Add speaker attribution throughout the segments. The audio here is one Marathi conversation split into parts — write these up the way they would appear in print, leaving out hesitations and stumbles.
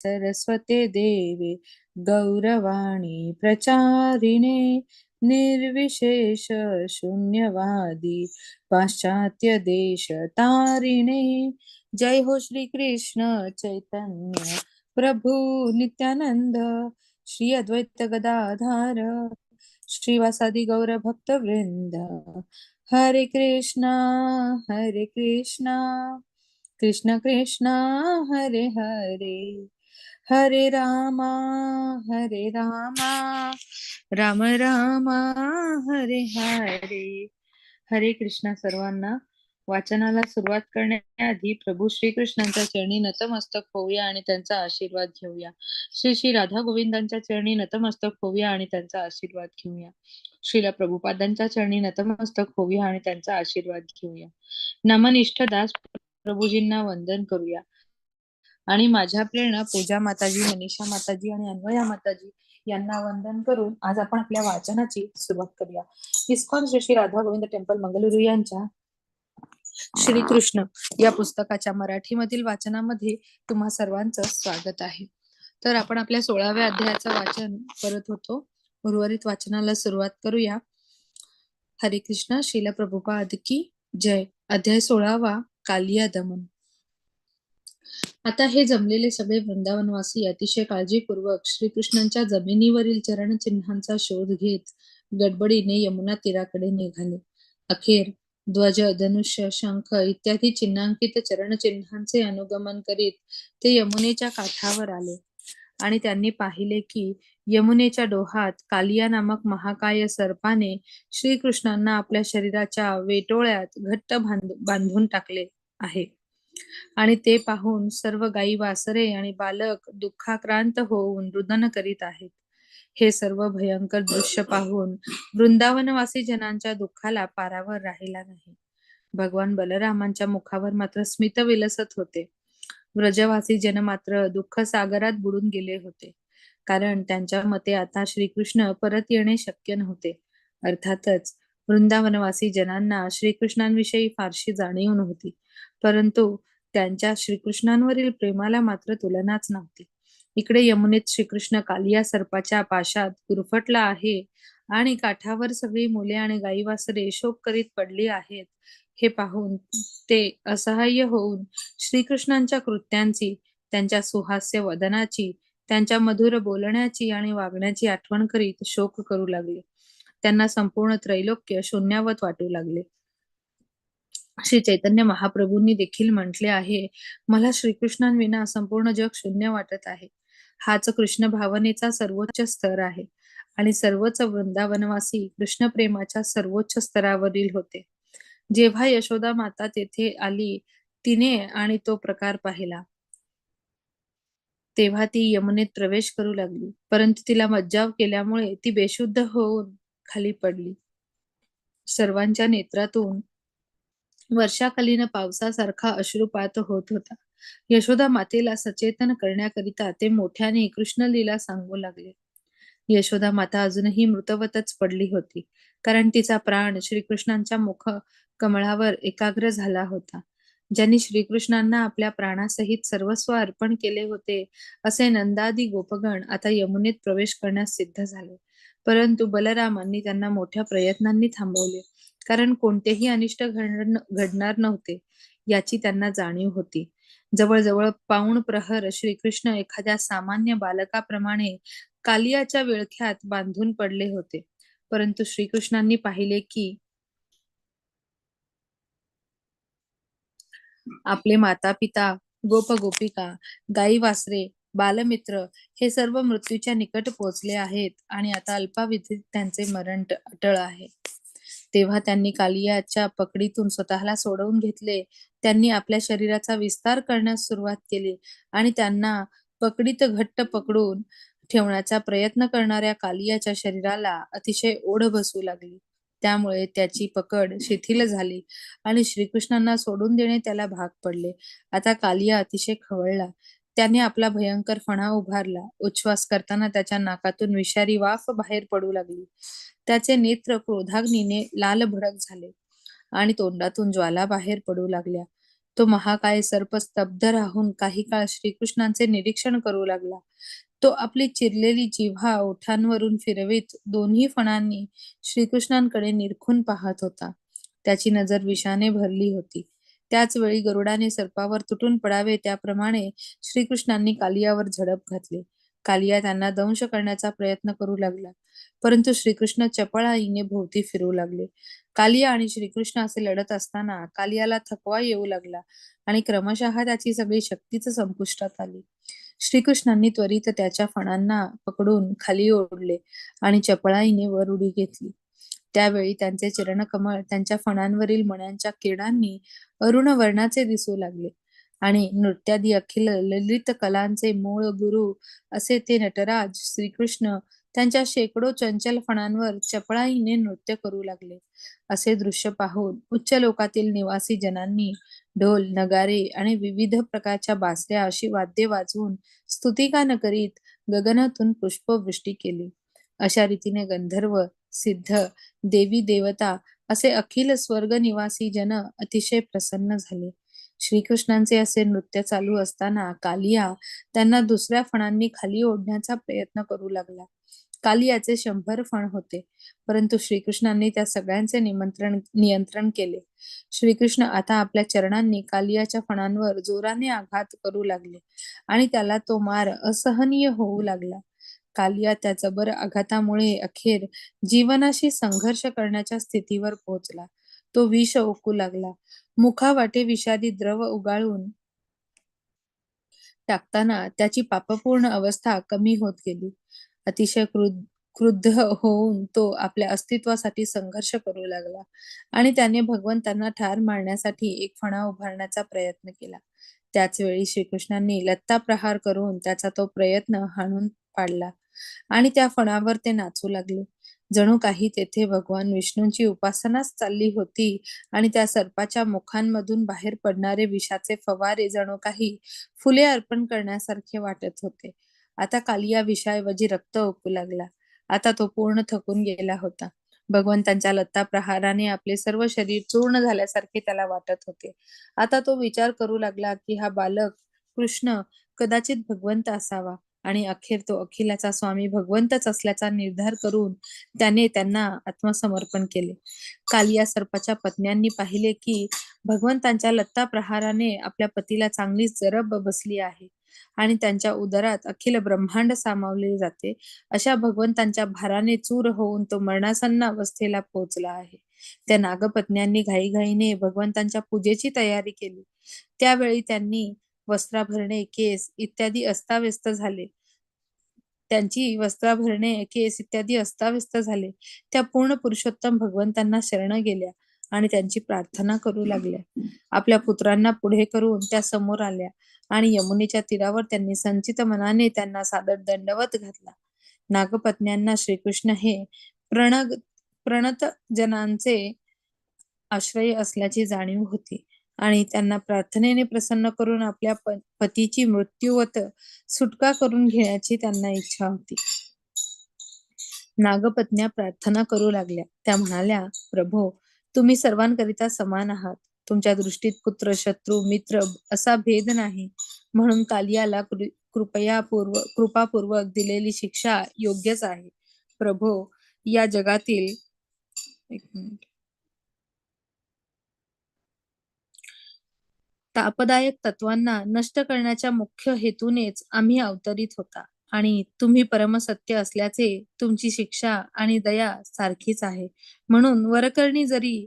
Speaker 1: सरस्वते देवे गौरवाणी प्रचारिणे निर्विशेष शून्यवादी पाश्चात्य देश तारिणे। जय हो श्री कृष्ण चैतन्य प्रभु नित्यानंद, श्री अद्वैत गदाधार श्रीवासादि गौर भक्त वृंद। हरे कृष्णा कृष्ण कृष्णा हरे हरे, हरे रामा राम रामा हरे हरे। हरे कृष्णा सर्वांना। वाचनाला सुरुवात करण्याआधी प्रभू श्रीकृष्णांच्या चरणी नतमस्तक होऊया आणि त्यांचा आशीर्वाद घेऊया। श्री श्री राधा गोविंदांच्या चरणी नतमस्तक होऊया आणि त्यांचा आशीर्वाद घेऊया। श्रीला प्रभुपादांच्या चरणी नतमस्तक होऊया आणि त्यांचा आशीर्वाद घेऊया। नमनिष्ठ दास प्रभूजींना वंदन करूया आणि माझ्या प्रेरणा पूजा माताजी, मनीषा माताजी आणि अन्वया माताजी यांना वंदन करून आज आपण आपल्या वाचनाची सुरुवात करूया। इस्कॉन श्री श्री राधा गोविंद टेम्पल मंगलुरू यांच्या श्रीकृष्ण या पुस्तकाच्या मराठीमधील वाचनामध्ये तुम्हा सर्वांचं स्वागत आहे। तर आपण आपल्या 16व्या अध्यायाचं वाचन करत होतो। उर्वरित वाचनाला सुरुवात करूया। हरे कृष्ण। श्रील प्रभुपाद की जय। अध्याय 16वा, कालिया दमन। आता हे जमलेले सगळे वृंदावनवासी अतिशय काळजीपूर्वक श्रीकृष्णांच्या जमिनीवरील चरणचिन्हांचा शोध घेत गडबडीने यमुना तीराकडे निघाले। अखेर ध्वज, धनुष्य, शंख इत्यादी चिन्हांकित चरणचिन्हांचे अनुगमन करीत ते यमुनेच्या काठावर आले आणि त्यांनी पाहिले की यमुनेच्या डोहात कालिया नामक महाकाय सर्पाने श्रीकृष्णांना आपल्या शरीराच्या वेटोळ्यात घट्ट बांधून टाकले आहे आणि ते पाहून सर्व गाई, वासरे आणि बालक दुःखाक्रांत होऊन रुदन करीत आहेत। हे सर्व भयंकर दृश्य पाहून वृंदावनवासी जनांच्या दुःखाला पारावर राहिला नाही। भगवान बलरामांच्या मुखावर मात्र स्मित विलसत होते। व्रजवासी जन मात्र दुःख सागरात बुडून गेले होते, कारण त्यांच्या मते आता श्रीकृष्ण परत येणे शक्य नव्हते। अर्थातच वृंदावनवासी जनांना श्रीकृष्णांविषयी फारशी जाणीव नव्हती, परंतु त्यांच्या श्रीकृष्णांवरील प्रेमाला मात्र तुलनाच नव्हती। इकडे यमुनेत श्रीकृष्ण कालिया सर्पाच्या पाशात गुरफटला आहे आणि काठावर सगळी मुले आणि गाई वासरे शोक करीत पडली आहेत। हे पाहून ते असहाय्य होऊन श्रीकृष्णांच्या कृत्यांची, त्यांच्या सुहास्य वदनाची, त्यांच्या मधुर बोलण्याची आणि वागण्याची आठवण करीत शोक करू लागले। त्यांना संपूर्ण त्रैलोक्य शून्यावत वाटू लागले। श्री चैतन्य महाप्रभूंनी देखील म्हटले आहे, मला श्रीकृष्णांविना संपूर्ण जग शून्य वाटत आहे। हाच कृष्ण भावनेचा सर्वोच्च स्तर आहे आणि सर्वच वृंदावनवासी कृष्ण प्रेमाच्या सर्वोच्च स्तरावरील होते। जेव्हा यशोदा माता तेथे आली, तिने आणि तो प्रकार पाहिला, तेव्हा ती यमुनेत प्रवेश करू लागली, परंतु तिला मज्जाव केल्यामुळे ती बेशुद्ध होऊन खाली पडली। सर्वांच्या नेत्रातून वर्षाकालीन पावसासारखा अश्रुपात होत होता। यशोदा मातेला सचेतन करण्याकरिता ते मोठ्याने कृष्णलीला सांगू लागले। यशोदा माता अजूनही मृतवतच पडली होती, कारण तिचा प्राण श्रीकृष्णांच्या मुख कमळावर एकाग्र झाला होता। ज्यांनी श्रीकृष्णांना आपल्या प्राणासहित सर्वस्व अर्पण केले होते, असे नंदादी गोपगण आता यमुनेत प्रवेश करण्यास सिद्ध झाले, परंतु बलरामांनी त्यांना मोठ्या प्रयत्नांनी थांबवले, कारण कोणतेही अनिष्ट घडणार नव्हते याची त्यांना जाणीव होती। जवळजवळ पाऊण प्रहर श्रीकृष्ण एखाद्या सामान्य बालकाप्रमाणे कालियाच्या विळख्यात बांधून पडले होते, परंतु श्रीकृष्णांनी पाहिले की आपले माता पिता, गोप गोपिका, गाई वासरे, बालमित्र हे सर्व मृत्यूच्या निकट पोचले आहेत आणि आता अल्पावधीत त्यांचे मरण अटळ आहे। तेव्हा त्यांनी कालियाच्या पकडीतून स्वतःला सोडवून घेतले। त्यांनी आपल्या शरीराचा विस्तार करण्यास सुरुवात केली आणि त्यांना पकडीत घट्ट पकडून ठेवण्याचा प्रयत्न करणाऱ्या कालियाच्या शरीराला अतिशय ओढ बसू लागली। त्यामुळे त्याची पकड शिथिल झाली आणि श्रीकृष्णांना सोडून देणे त्याला भाग पडले। आता कालिया अतिशय खवळला। त्याने आपला भयंकर फणा उभारला। उच्छ्वास करताना त्याच्या नाकातून विषारी वाफ बाहेर पडू लागली। त्याचे नेत्र क्रोधाग्नीने लाल भडक झाले आणि तोंडातून ज्वाला बाहेर पडू लागल्या। तो महाकाय सर्प स्तब्ध राहून काही काळ श्रीकृष्णांचे निरीक्षण करू लागला. तो आपली चिरलेली जिव्हा ओठांवरून फिरवीत दोन्ही फणांनी श्रीकृष्णांकडे निरखून पाहत होता. त्याची नजर विषाने भरली होती. त्याच वेळी गरुडाने सर्पावर तुटून पडावे त्याप्रमाणे श्रीकृष्णांनी कालियावर झडप घातली. कालिया त्यांना दंश करण्याचा प्रयत्न करू लागला, परंतु श्रीकृष्ण चपळाईने भोवती फिरू लागले. कालिया आणि श्रीकृष्ण असे लढत असताना कालियाला थकवा येऊ लागला आणि क्रमशः त्याची सगळी शक्तीच संपुष्टात आली. श्रीकृष्णांनी त्वरित त्याच्या फणांना पकडून खाली ओढले आणि चपळाईने वर उडी घेतली. त्यावेळी त्यांचे चरणकमळ त्यांच्या फणांवरील मण्यांच्या किरणांनी अरुण वर्णाचे दिसू लागले आणि नृत्यादी अखिल ललित कलांचे मूळ गुरु असे ते नटराज श्रीकृष्ण त्यांच्या शेकडो चंचल फणांवर चपळाईने नृत्य करू लागले. असे दृश्य पाहून उच्च लोकातील निवासी जनांनी ढोल, नगारे आणि विविध प्रकारच्या बासऱ्या अशी वाद्ये वाजवून स्तुतिगान करीत गगनातून पुष्पवृष्टी केली. अशा रीतीने गंधर्व, सिद्ध, देवी देवता असे अखिल स्वर्ग निवासी जन अतिशय प्रसन्न झाले. श्रीकृष्णांचे असे नृत्य चालू असताना कालिया त्यांना दुसऱ्या फणांनी खाली ओढण्याचा प्रयत्न करू लागला. कालियाचे 100 फण होते, परंतु श्रीकृष्णांनी त्या सगळ्यांचे नियंत्रण केले. श्रीकृष्ण आता आपल्या चरणांनी कालियाच्या फणांवर जोराने आघात करू लागले आणि त्याला तो मार असहनीय होऊ लागला. कालिया त्या जबर आघातामुळे अखेर जीवनाशी संघर्ष करण्याच्या स्थितीवर पोहोचला. तो विष ओकू लागला. मुखावाटे विषादी द्रव उगाळून टाकताना त्याची पापपूर्ण अवस्था कमी होत गेली. अतिशय क्रुद्ध होऊन तो आपल्या अस्तित्वासाठी संघर्ष करू लागला आणि त्याने भगवंतांना ठार मारण्यासाठी एक फणा उभारण्याचा प्रयत्न केला. त्याच वेळी श्रीकृष्णांनी लत्ता प्रहार करून त्याचा तो प्रयत्न हाणून पाडला आणि त्या फणावर ते नाचू लागले. जणू काही तेथे भगवान विष्णूंची उपासनाच चालली होती आणि त्या सर्पाच्या मुखांमधून बाहेर पडणारे विषाचे फवारे जणू काही फुले अर्पण करण्यासारखे वाटत होते. आता कालिया विषाऐवजी रक्त ओकू लागला. आता तो पूर्ण थकून गेला होता. भगवंतांच्या लत्ता प्रहाराने आपले सर्व शरीर चूर्ण झाल्यासारखे त्याला वाटत होते. आता तो विचार करू लागला की हा बालक कृष्ण कदाचित भगवंत असावा आणि अखेर तो अखिलाचा स्वामी भगवंतच असल्याचा निर्धार करून त्याने त्यांना आत्मसमर्पण केले. कालिया सर्पाच्या पत्न्यांनी पाहिले की भगवंतांच्या लत्ता प्रहाराने आपल्या पतीला चांगलीच जरब बसली आहे आणि त्यांच्या उदरात अखिल ब्रह्मांड सामावले जाते. अशा भगवंतांच्या भाराने चूर होऊन तो मरणासन्न अवस्थेला पोहोचला आहे. त्या नागपत्न्यांनी घाईघाईने भगवंतांच्या पूजेची तयारी केली. त्यावेळी त्यांनी वस्त्राभरणे, केस इत्यादी अस्ताव्यस्त झाले. त्या पूर्ण पुरुषोत्तम भगवंतांना शरण गेल्या आणि त्यांची प्रार्थना करू लागल्या. आपल्या पुत्रांना पुढे करून त्या समोर आल्या आणि यमुनेच्या तीरावर त्यांनी संचित मनाने त्यांना सादर दंडवत घातला. नागपत्न्यांना श्रीकृष्ण हे प्रणत जनांचे आश्रय असल्याची जाणीव होती आणि त्यांना प्रार्थनेने प्रसन्न करून आपल्या पतीची मृत्यूवत सुटका करून घेण्याची त्यांना इच्छा होती. नागपत्न्या प्रार्थना करू लागल्या. त्या म्हणाल्या, प्रभो, तुम्ही सर्वांकरिता समान आहात. तुमच्या दृष्टीत पुत्र, शत्रू, मित्र असा भेद नाही. म्हणून कालियाला कृपापूर्वक दिलेली शिक्षा योग्यच आहे. प्रभो, या जगातील तापदायक तत्वांना नष्ट करण्याच्या मुख्य हेतूनेच आम्ही अवतरित होता आणि तुम्ही परमसत्य असल्याचे तुमची शिक्षा आणि दया सारखीच आहे. म्हणून वरकरणी जरी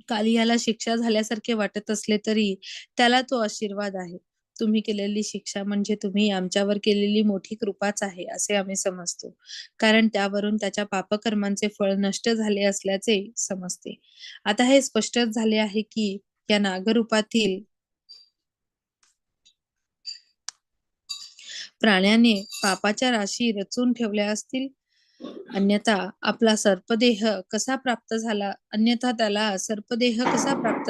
Speaker 1: कालियाला शिक्षा झाल्यासारखे वाटत असले तरी त्याला तो आशीर्वाद आहे. तुम्ही केलेली शिक्षा म्हणजे तुम्ही आमच्यावर केलेली मोठी कृपाच आहे असे आम्ही समजतो, कारण त्यावरून त्याच्या पापकर्मांचे फळ नष्ट झाले असल्याचे समजते. आता हे स्पष्टच झाले आहे की या नागरूपातील प्राण्याने पापाच्या राशी रचून ठेवल्या असतील. अन्यथा त्याला सर्पदेह कसा प्राप्त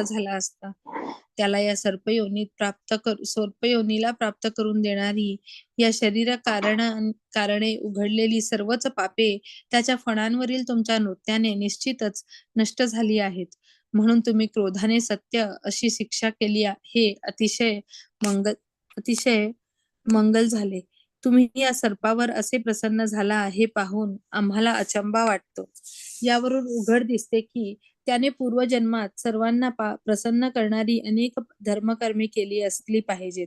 Speaker 1: झाला असता. त्याला या सर्पयोनीला प्राप्त करून देणारी या शरीर कारणे उघडलेली सर्वच पापे त्याच्या फणांवरील तुमच्या नृत्याने निश्चितच नष्ट झाली आहेत. म्हणून तुम्ही क्रोधाने सत्य अशी शिक्षा केली हे अतिशय मंगल झाले. तुम्ही या सर्पावर असे प्रसन्न झाला हे पाहून आम्हाला अचंबा वाटतो. यावरून उघड दिसते की त्याने पूर्वजन्मात सर्वांना प्रसन्न करणारी अनेक धर्मकर्मे केली असली पाहिजेत.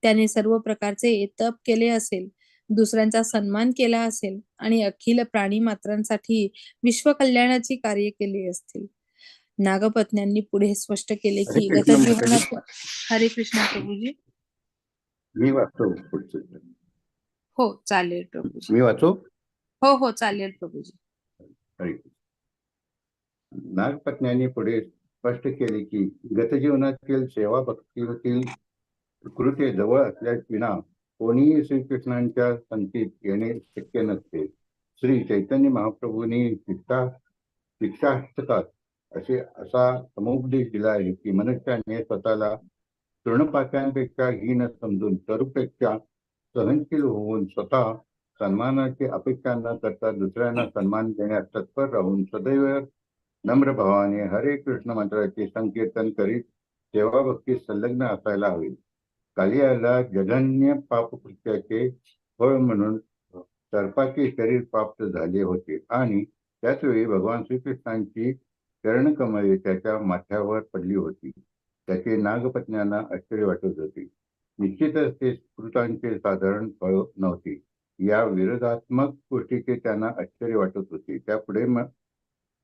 Speaker 1: त्याने सर्व प्रकारचे तप केले असेल, दुसऱ्यांचा सन्मान केला असेल आणि अखिल प्राणी मात्रांसाठी विश्वकल्याणाची कार्य केली असतील. नागपत्न्यांनी पुढे स्पष्ट केले
Speaker 2: हरे
Speaker 1: की
Speaker 2: कृष्ण माताजी.
Speaker 1: हरे कृष्ण प्रभूजी.
Speaker 2: मी वाचतो पुढचं.
Speaker 1: हो चालेल प्रभूजी.
Speaker 2: मी वाचू?
Speaker 1: हो चालेल प्रभूजी.
Speaker 2: हरे कृष्ण. नागपत्न्यांनी पुढे स्पष्ट केले की गतजीवनातील सेवा भक्तीतील कृत्य जवळ असल्याविना कोणीही श्रीकृष्णांच्या संगतीत येणे शक्य नसते. श्री चैतन्य महाप्रभूंनी शिक्षाष्टकात असा समुपदेश दिला आहे की मनुष्याने स्वतःला तृणपाक्यांपेक्षा हीन समजून तरुपेक्षा सहनशील होऊन स्वतः सन्मानाची अपेक्षा न करता दुसऱ्यांना सन्मान देण्यास तत्पर राहून सदैव नम्र भावाने हरे कृष्ण मंत्राचे संकीर्तन करीत सेवा भक्ती संलग्न असायला हवी. कालियाला जघन्य पापकृत्याचे फळ म्हणून सर्पाचे शरीर प्राप्त झाले होते आणि त्याचवेळी भगवान श्रीकृष्णांची चरणकमळे त्याच्या माथ्यावर पडली होती. त्याचे नागपत्न्यांना आश्चर्य वाटत होते. निश्चितच ते स्फुटांचे साधारण फळ नव्हते. या विरोधात्मक गोष्टीचे त्यांना आश्चर्य वाटत होते.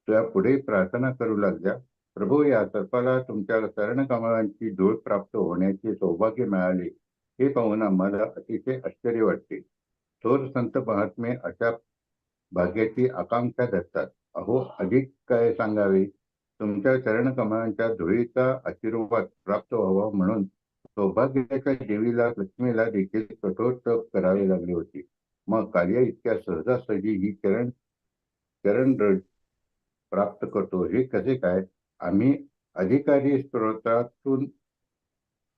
Speaker 2: त्यापुढे प्रार्थना करू लागल्या, प्रभू, या सर्पाला तुमच्या चरणकमळांची धूळ प्राप्त होण्याचे सौभाग्य मिळाले हे पाहून आम्हाला अतिशय आश्चर्य वाटते. थोर संत महात्मे अशा भाग्याची आकांक्षा धरतात. अहो, अधिक काय सांगावे. तुमच्या चरणकमळांच्या धुळीचा आशीर्वाद प्राप्त व्हावा म्हणून सौभाग्याच्या देवीला लक्ष्मीला देखील कठोर तप करावे लागले होते. मग कालिया इतक्या सहजासहजी ही चरण प्राप्त करतो हे कसे काय? आम्ही अधिकारी स्त्रोतातून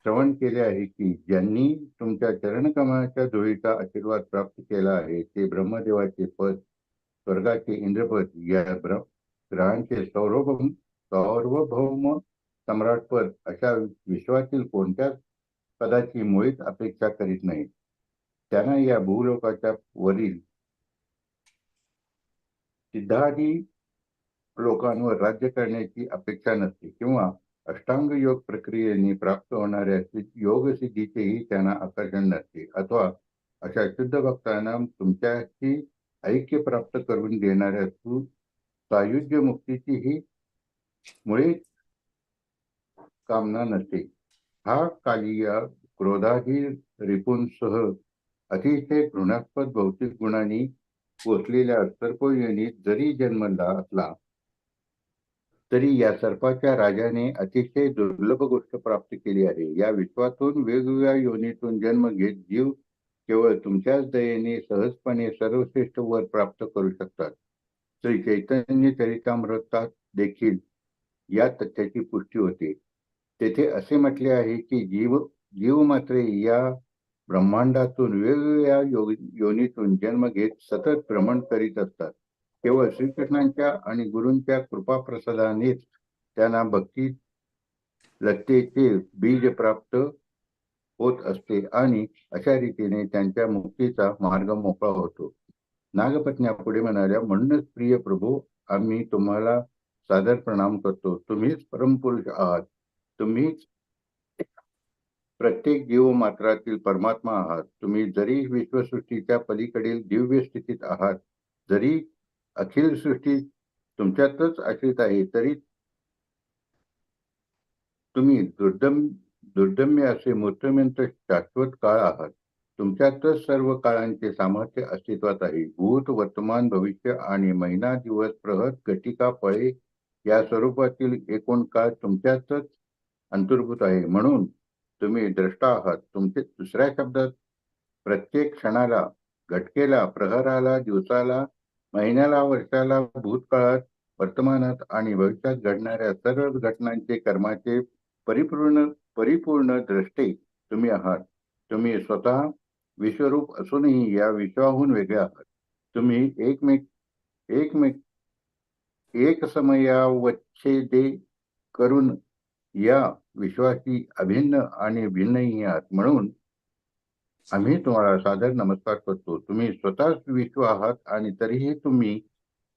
Speaker 2: श्रवण केले आहे की ज्यांनी तुमच्या चरणकमळाच्या धुळीचा आशीर्वाद प्राप्त केला आहे ते ब्रह्मदेवाचे पद, स्वर्गाचे इंद्रपद, या ग्रहांचे सार्वभौम सम्राटपद अशा विश्वातील कोणत्याच पदाची मुळीच अपेक्षा करीत नाही. त्यांना या भूलोकाच्या वरील सिद्धादी लोकांवर राज्य करण्याची अपेक्षा नसते किंवा अष्टांग योग प्रक्रियेने प्राप्त होणाऱ्या योग सिद्धीचेही त्यांना आकर्षण नसते. अथवा अशा शुद्ध भक्तांना तुमच्याशी ऐक्य प्राप्त करून देणाऱ्या सायुज्य मुक्तीचीही मुळीच कामना नसते. हा कालिया क्रोधादी रिपूंसह अतिशय घृणास्पद भौतिक गुणांनी पोचलेल्या सर्पयोनीत जरी जन्मला असला तरी या सर्पाच्या राजाने अतिशय दुर्लभ गोष्ट प्राप्त केली आहे. या विश्वातून वेगवेगळ्या योनीतून जन्म घेत जीव केवळ तुमच्याच दयेने सहजपणे सर्वश्रेष्ठ वर प्राप्त करू शकतात. श्री चैतन्य चरितामृतात देखील या तथ्याची पुष्टी होते. तेथे असे म्हटले आहे की जीव मात्र या ब्रह्मांडातून वेगवेगळ्या योनीतून जन्म घेत सतत भ्रमण करीत असतात. केवळ श्रीकृष्णांच्या आणि गुरूंच्या कृपाप्रसादानेच त्यांना भक्ती लतेचे बीज प्राप्त होत असते आणि अशा रीतीने त्यांच्या मुक्तीचा मार्ग मोकळा होतो. नागपत्न्या पुढे म्हणाल्या, म्हणूनच प्रिय प्रभू, आम्ही तुम्हाला सादर प्रणाम करतो. तुम्हीच परमपुरुष आहात. तुम्हीच प्रत्येक जीव मात्रातील परमात्मा आहात. तुम्ही जरी विश्वसृष्टीच्या पलीकडील दिव्य स्थितीत आहात, जरी अखिल सृष्टी तुमच्यातच आश्रित आहे, तरी तुम्ही दुर्दम्य असे मूर्तिमंत शाश्वत काळ आहात. तुमच्यातच सर्व काळांचे सामर्थ्य अस्तित्वात आहे. भूत, वर्तमान, भविष्य आणि महिना, दिवस, प्रहर, घटिका, फळे या स्वरूपातील एकूण काळ तुमच्यातच अंतर्भूत आहे. म्हणून तुम्ही द्रष्टा आहात. तुमचे दुसऱ्या शब्दात प्रत्येक क्षणाला, घटकेला, प्रहराला, दिवसाला, महिन्याला, वर्षाला, भूतकाळात, वर्तमानात आणि भविष्यात घडणाऱ्या सर्व घटनांचे कर्माचे परिपूर्ण द्रष्टे तुम्ही आहात. तुम्ही स्वतः विश्वरूप असूनही या विश्वाहून वेगळे आहात. तुम्ही एक समयावच्छेदे करून या विश्वाची अभिन्न आणि भिन्नही आहात, म्हणून आम्ही तुम्हाला सादर नमस्कार करतो. तुम्ही स्वतःच विश्व आहात आणि तरीही तुम्ही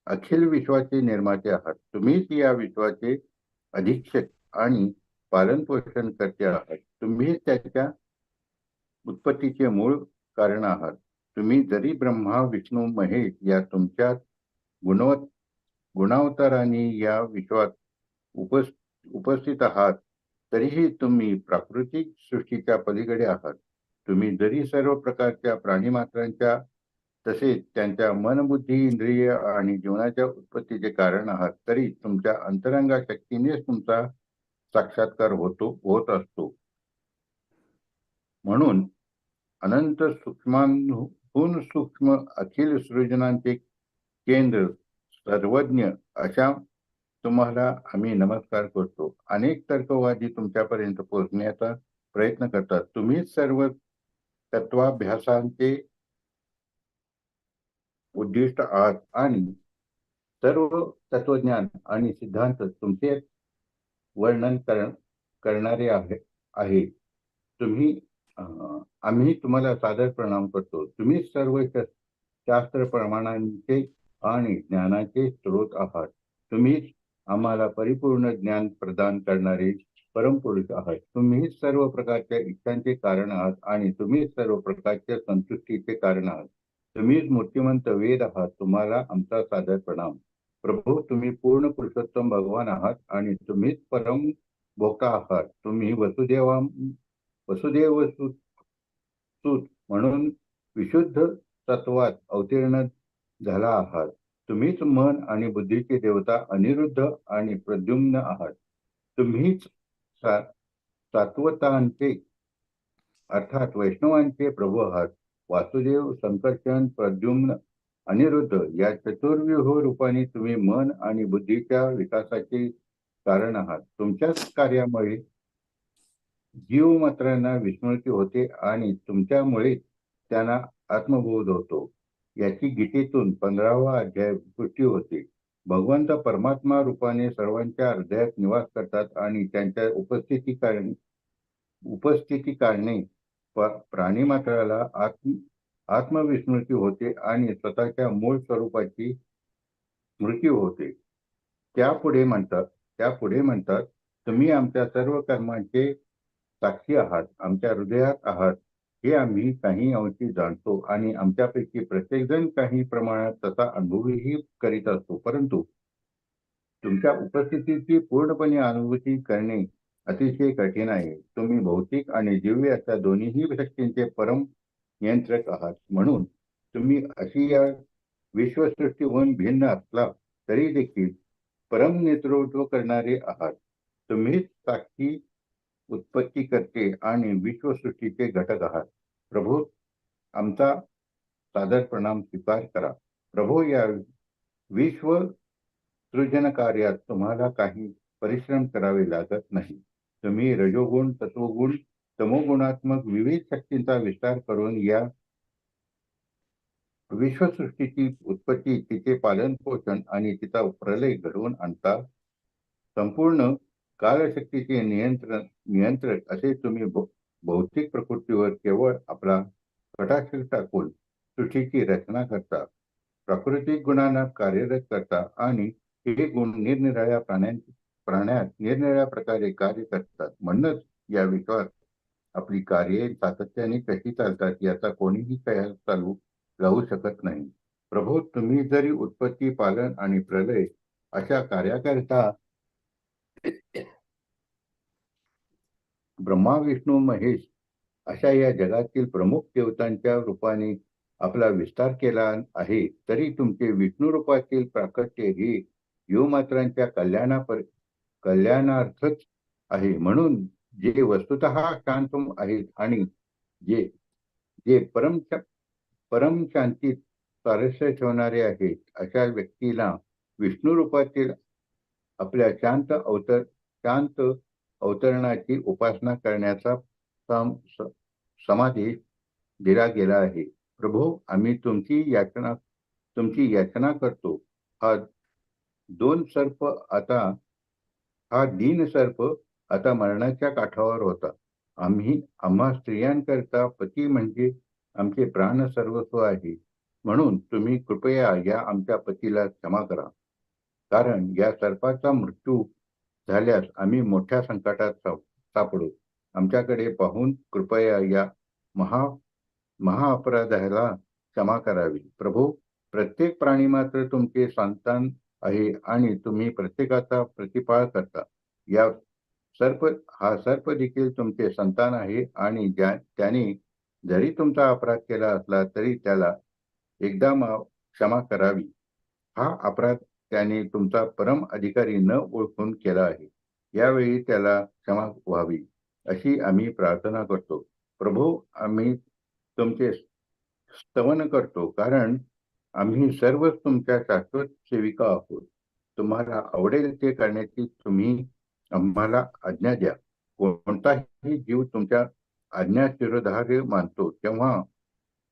Speaker 2: अखिल विश्वाचे निर्माते आहात. तुम्हीच या विश्वाचे अधीक्षक आणि पालनपोषण करते आहात. तुम्हीच त्याच्या उत्पत्तीचे मूळ कारण आहात. तुम्ही जरी ब्रह्मा विष्णू महेश या तुमच्या गुणावतारांनी या विश्वात उपस्थित आहात, तरीही तुम्ही प्राकृतिक सृष्टीच्या पलीकडे आहात. तुम्ही जरी सर्व प्रकारच्या प्राणीमात्रांच्या तसेच त्यांच्या मन बुद्धी इंद्रिय आणि जीवनाच्या उत्पत्तीचे कारण आहात, तरी तुमच्या अंतरंगा शक्तीनेच तुमचा साक्षात्कार होत असतो. म्हणून अनंत सूक्ष्माहून सूक्ष्म अखिल सृजनांचे केंद्र सर्वज्ञ अशा तुम्हाला आम्ही नमस्कार करतो. अनेक तर्कवादी तुमच्यापर्यंत पोहोचण्याचा प्रयत्न करतात. तुम्हीच सर्व तत्वाभ्यासांचे उद्दिष्ट आहात आणि सर्व तत्वज्ञान आणि सिद्धांत तुमचे वर्णन करणारे आहे. आम्ही तुम्हाला सादर प्रणाम करतो. तुम्ही सर्व शास्त्र प्रमाणांचे आणि ज्ञानाचे स्रोत आहात. तुम्हीच आम्हाला परिपूर्ण ज्ञान प्रदान करणारे परमपुरुष आहात. तुम्हीच सर्व प्रकारच्या इच्छांचे कारण आहात आणि तुम्हीच सर्व प्रकारच्या संतुष्टीचे कारण आहात. तुम्हीच मूर्तिमंत वेद आहात. तुम्हाला आमचा सादर प्रणाम. प्रभू, तुम्ही पूर्ण पुरुषोत्तम भगवान आहात आणि तुम्हीच परम भोक्ता आहात. तुम्ही वसुदेव सूत म्हणून विशुद्ध तत्वात अवतीर्ण झाला आहात. तुम्हीच मन आणि बुद्धीचे देवता अनिरुद्ध आणि प्रद्युम्न आहात. तुम्हीच सात्वतांचे अर्थात वैष्णवांचे प्रभू आहात. वासुदेव, संकर्षण, प्रद्युम्न, अनिरुद्ध या चतुर्व्यूह रूपाने तुम्ही मन आणि बुद्धीच्या विकासाचे कारण आहात. तुमच्याच कार्यामुळे जीवमात्रांना विस्मृती होते आणि तुमच्यामुळे त्यांना आत्मबोध होतो. याची गीतेतून 15वा अध्याय पुष्टी होते. भगवंत परमात्मा रूपाने सर्वांच्या हृदयात निवास करतात आणि त्यांच्या उपस्थिती कारणे प्राणी मात्राला आत्मविस्मृती होते आणि स्वतःच्या मूळ स्वरूपाची स्मृती होते. त्यापुढे म्हणतात तुम्ही आमच्या सर्व कर्मांचे साक्षी आहात, आमच्या हृदयात आहात. हे आम्ही काही अंशी जाणतो आणि आमच्यापैकी प्रत्येकजण काही प्रमाणात तसा अनुभवही करीत असतो. परंतु तुमच्या उपस्थितीची पूर्णपणे अनुभूती करणे अतिशय कठीण आहे. तुम्ही भौतिक आणि दिव्य अशा दोन्हीही शक्तींचे परम नियंत्रक आहात. म्हणून तुम्ही अशी या विश्वसृष्टीहून भिन्न असला तरी देखील परम नेतृत्व करणारे आहात. तुम्हीच साक्षी, उत्पत्ती करते आणि विश्वसृष्टीचे घटक आहात. प्रभू, आमचा सादर प्रणाम स्वीकार करा. प्रभू, या विश्व सृजन कार्यात तुम्हाला काही परिश्रम करावे लागत नाही. तुम्ही रजोगुण, सत्वगुण, तमोगुणात्मक विविध शक्तींचा विस्तार करून या विश्वसृष्टीची उत्पत्ती, तिचे पालन पोषण आणि तिचा प्रलय घडवून आणता. संपूर्ण कालशक्तीचे नियंत्रक असे तुम्ही भौतिक प्रकृतीवर केवळ आपला कटाक्ष टाकून सृष्टीची रचना करता. प्राकृतिक गुणांना कार्यरत करता आणि हे गुण निरनिराळ्या प्राण्यात निरनिराळ्या प्रकारे कार्य करतात. म्हणूनच या विश्वात आपली कार्ये सातत्याने कशी चालतात याचा कोणीही कयास चालू लावू शकत नाही. प्रभू, तुम्ही जरी उत्पत्ती, पालन आणि प्रलय अशा कार्याकरिता ब्रह्मा विष्णू महेश अशा या जगातील प्रमुख देवतांच्या रूपाने आपला विस्तार केला आहे, तरी तुमचे विष्णू रूपातील प्राकट्य हे जीवमात्रांच्या कल्याणार्थच आहे. म्हणून जे वस्तुतः शांत आहेत आणि जे परम शांतीत स्वारस्य ठेवणारे आहेत, अशा व्यक्तीला विष्णू रूपातील आपल्या शांत अवतरणाची उपासना करण्याचा समादेश दिला गेला आहे. प्रभू, आम्ही तुमची याचना करतो. हा दोन सर्प आता हा दीन सर्प आता मरणाच्या काठावर होता. आम्हा स्त्रियांकरता पती म्हणजे आमचे प्राण सर्वस्व आहे. म्हणून तुम्ही कृपया या आमच्या पतीला क्षमा करा, कारण या सर्पाचा मृत्यू झाल्यास आम्ही मोठ्या संकटात सापडू. आमच्याकडे पाहून कृपया या महा महाअपराधाला क्षमा करावी. प्रभू, प्रत्येक प्राणी मात्र तुमचे संतान आहे आणि तुम्ही प्रत्येकाचा प्रतिपाळ करता. या हा सर्प देखील तुमचे संतान आहे आणि त्याने जरी तुमचा अपराध केला असला तरी त्याला एकदा क्षमा करावी. हा अपराध त्याने तुमचा परम अधिकारी न ओळखून केला आहे. यावेळी त्याला क्षमा व्हावी अशी आम्ही प्रार्थना करतो. प्रभू, आम्ही तुमचे स्तवन करतो, कारण आम्ही सर्वच तुमच्या शाश्वत सेविका आहोत. तुम्हाला आवडेल ते करण्याची तुम्ही आम्हाला आज्ञा द्या. कोणताही जीव तुमच्या आज्ञा शिरोधार्य मानतो तेव्हा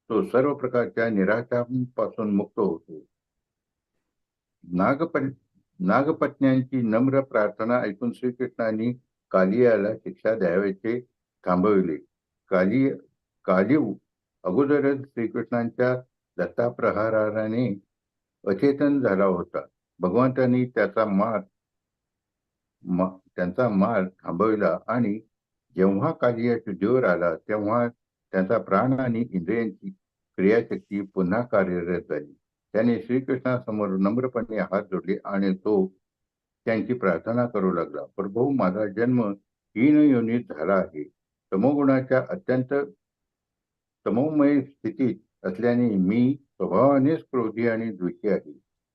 Speaker 2: तो सर्व प्रकारच्या निराशांपासून मुक्त होतो. नागपत्न्यांची नम्र प्रार्थना ऐकून श्रीकृष्णांनी कालियाला शिक्षा द्यावयाचे थांबविले. कालिव अगोदरच श्रीकृष्णांच्या दत्ताप्रहाराने अचेतन झाला होता. भगवंतांनी त्यांचा मार थांबविला आणि जेव्हा कालिया शुद्धीवर आला तेव्हा त्यांचा प्राण आणि इंद्रियांची क्रियाशक्ती पुन्हा कार्यरत झाली. त्याने श्रीकृष्णासमोर नम्रपणे हात जोडले आणि तो त्यांची प्रार्थना करू लागला. प्रभू, माझा जन्म हीन योनीत झाला आहे. तमोगुणाच्या अत्यंत तमोमय स्थितीत असल्याने मी स्वभावानेच क्रोधी आणि द्वेषी आहे.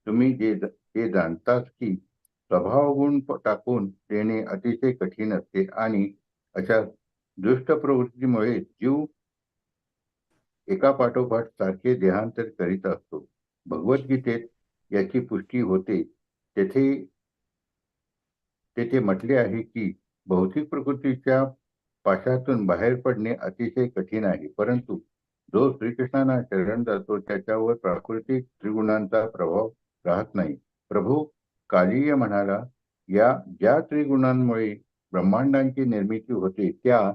Speaker 2: तुम्ही जे जाणताच की स्वभावगुण टाकून देणे अतिशय कठीण असते आणि अशा दुष्ट प्रवृत्तीमुळे जीव एका पाठोपाठ सारखे देहांतर करीत असतो. भगवद्गीतेत याची पुष्टी होते. तेथे म्हटले आहे की भौतिक प्रकृतीच्या पाशातून बाहेर पडणे अतिशय कठीण आहे, परंतु जो श्रीकृष्णांना शरण जातो त्याच्यावर प्राकृतिक त्रिगुणांचा प्रभाव राहत नाही. प्रभू, कालिय म्हणाला, ज्या त्रिगुणांमुळे ब्रह्मांडांची निर्मिती होते त्या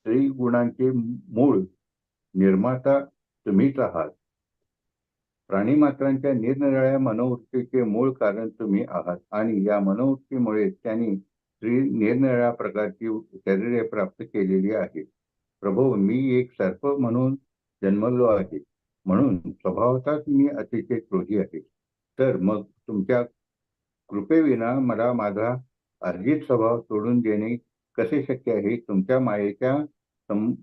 Speaker 2: त्रिगुणांचे मूळ निर्माता तुम्हीच आहात. प्राणीमात्रांच्या निरनिराळ्या मनोवृत्तीचे मूळ कारण तुम्ही आहात आणि या मनोवृत्तीमुळे त्यांनी निरनिराळ्या प्रकारची शरीरे प्राप्त केलेली आहेत. प्रभू, मी एक सर्प म्हणून जन्मलो आहे, म्हणून स्वभावताच मी अतिशय क्रोधी आहे. तर मग तुमच्या कृपेविना मला माझा अर्जित स्वभाव सोडून देणे कसे शक्य आहे? तुमच्या मायेच्या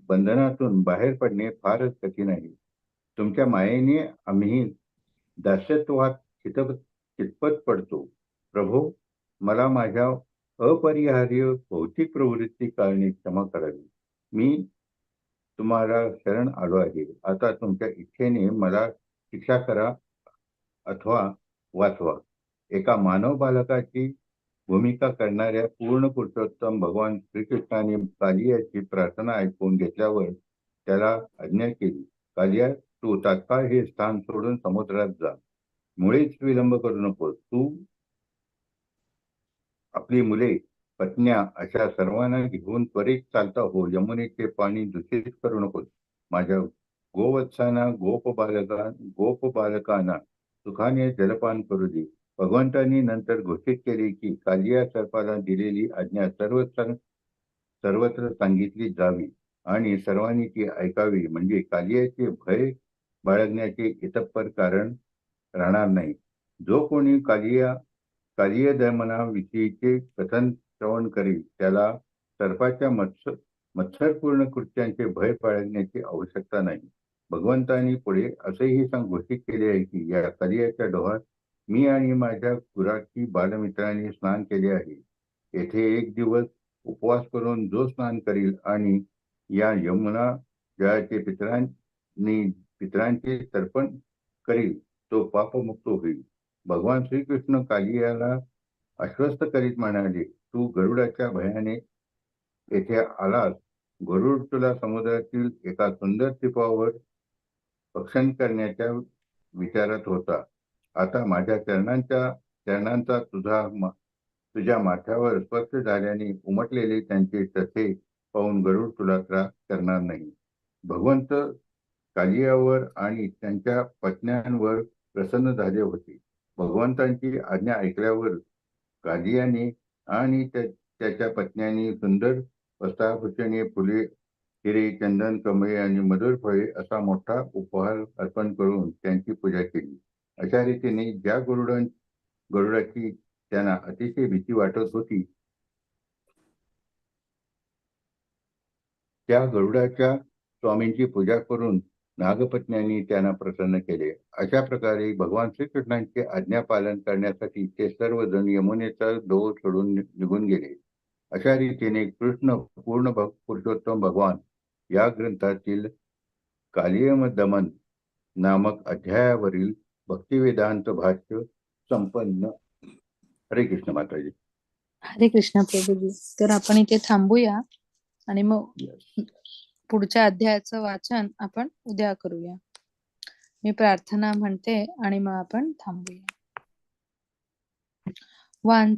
Speaker 2: बंधनातून बाहेर पडणे फारच कठीण आहे. तुमच्या मायेने आम्ही दास्यत्वात चितपत पडतो. प्रभू, मला माझ्या अपरिहार्य भौतिक प्रवृत्ती कारणे क्षमा करावी. मी तुम्हाला शरण आलो आहे. आता तुमच्या इच्छेने मला शिक्षा करा अथवा वाचवा. एका मानव बालकाची भूमिका करणाऱ्या पूर्ण पुरुषोत्तम भगवान श्रीकृष्णाने कालियाची प्रार्थना ऐकून घेतल्यावर त्याला आज्ञा केली. कालिया, तू तात्काळ हे स्थान सोडून समुद्रात जा. मुळेच विलंब करू नकोस. तू आपली मुले, पत्न्या अशा सर्वांना घेऊन त्वरित चालता हो. यमुनेचे पाणी दूषित करू नकोस. माझ्या गोवत्सांना गोप बालकांना सुखाने जलपान करू दे. भगवंतांनी नंतर घोषित केले की कालिया सर्पाला दिलेली आज्ञा सर्वत्र सांगितली जावी आणि सर्वांनी ती ऐकावी, म्हणजे कालियाचे भय बाळगण्याचे इतपर कारण राहणार नाही. जो कोणी कालिय दमनाविषयीचे कथन श्रवण करील त्याला सर्पाच्या मत्सरपूर्ण कृत्यांचे भय बाळगण्याची आवश्यकता नाही. भगवंतांनी पुढे असेही घोषित केले आहे की या कालियाच्या डोहात मी आणि माझ्या गुराखी बालमित्रांनी स्नान केले आहे. येथे एक दिवस उपवास करून जो स्नान करील आणि या यमुना जळाचे पितरांचे तर्पण करील तो पापमुक्त होईल. भगवान श्रीकृष्ण कालियाला आश्वस्त करीत म्हणाले, तू गरुडाच्या भयाने येथे आलास. गरुड तुला समुद्रातील एका सुंदर टिपावर भक्षण करण्याच्या विचारात होता. आता माझ्या चरणांचा तुझ्या माथ्यावर स्पर्श झाल्याने उमटलेले त्यांचे ठसे पाहून गरुड तुला त्रास करणार नाही. भगवंत कालियावर आणि त्यांच्या पत्न्यांवर प्रसन्न झाले होते. भगवंतांची आज्ञा ऐकल्यावर कालियाने आणि त्याच्या पत्न्यांनी सुंदर वस्त्राभूषणे, फुले, हिरे, चंदन, कमळे आणि मधुर फळे असा मोठा उपहार अर्पण करून त्यांची पूजा केली. अशा रीतीने ज्या गरुडाची त्यांना अतिशय भीती वाटत होती, त्या गरुडाच्या स्वामींची पूजा करून नागपत्न्यांनी त्यांना प्रसन्न केले. अशा प्रकारे भगवान श्रीकृष्णांचे आज्ञा पालन करण्यासाठी ते सर्वजण यमुनेचा डोह सोडून निघून गेले. अशा रीतीने कृष्ण पुरुषोत्तम भगवान या ग्रंथातील कालियम दमन नामक अध्यायावरील भक्तिवेदांत भाष्य संपन्न. हरे कृष्ण माताजी.
Speaker 1: हरे कृष्ण प्रभूजी. तर आपण इथे थांबूया आणि मग पुढच्या अध्यायाचं वाचन आपण उद्या करूया. मी प्रार्थना म्हणते आणि मग आपण थांबूया.